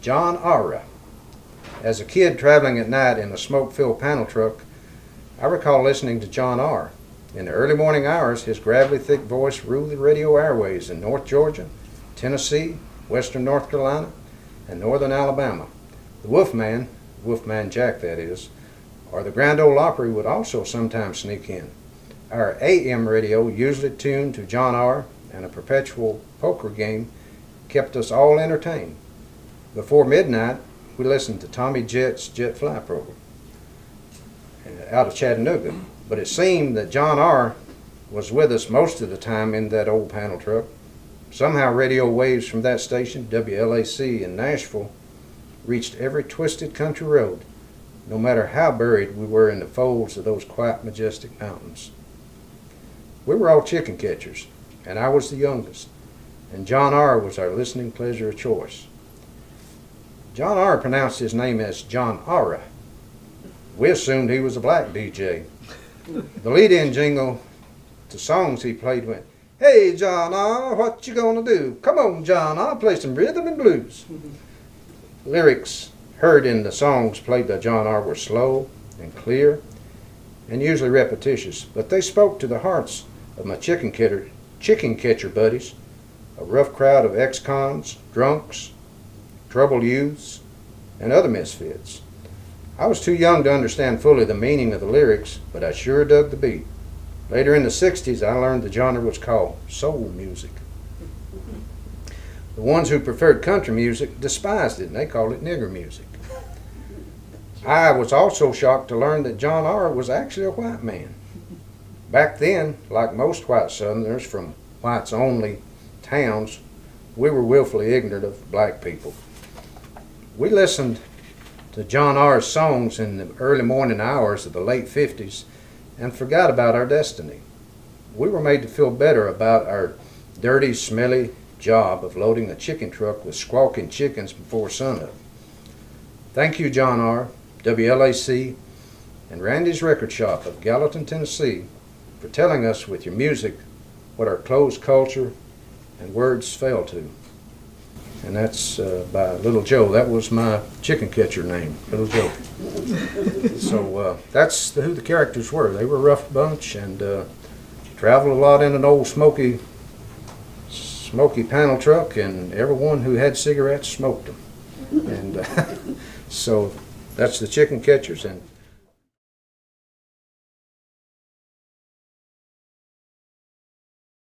John Ara. As a kid traveling at night in a smoke-filled panel truck, I recall listening to John R. In the early morning hours, his gravelly, thick voice ruled the radio airways in North Georgia, Tennessee, western North Carolina, and northern Alabama. The Wolfman Jack that is, or the Grand Ole Opry would also sometimes sneak in. Our AM radio, usually tuned to John R. and a perpetual poker game, kept us all entertained. Before midnight, we listened to Tommy Jet's Jet Fly program out of Chattanooga, but it seemed that John R. was with us most of the time in that old panel truck. Somehow radio waves from that station, WLAC in Nashville, reached every twisted country road, no matter how buried we were in the folds of those quiet, majestic mountains. We were all chicken catchers, and I was the youngest, and John R. was our listening pleasure of choice. John R. pronounced his name as John Ara. We assumed he was a black DJ. The lead-in jingle to songs he played went, "Hey John R., what you gonna do? Come on John R., play some rhythm and blues." Lyrics heard in the songs played by John R. were slow and clear and usually repetitious, but they spoke to the hearts of my chicken catcher buddies, a rough crowd of ex-cons, drunks, troubled youths, and other misfits. I was too young to understand fully the meaning of the lyrics, but I sure dug the beat. Later in the 60s, I learned the genre was called soul music. The ones who preferred country music despised it, and they called it nigger music. I was also shocked to learn that John R. was actually a white man. Back then, like most white Southerners from whites-only towns, we were willfully ignorant of black people. We listened to John R.'s songs in the early morning hours of the late 50s and forgot about our destiny. We were made to feel better about our dirty, smelly job of loading a chicken truck with squawking chickens before sunup. Thank you, John R., WLAC, and Randy's Record Shop of Gallatin, Tennessee, for telling us with your music what our closed culture and words fail to. And that's by Little Joe. That was my chicken catcher name, Little Joe. So that's who the characters were. They were a rough bunch and traveled a lot in an old smoky panel truck, and everyone who had cigarettes smoked them. And so that's the chicken catchers. And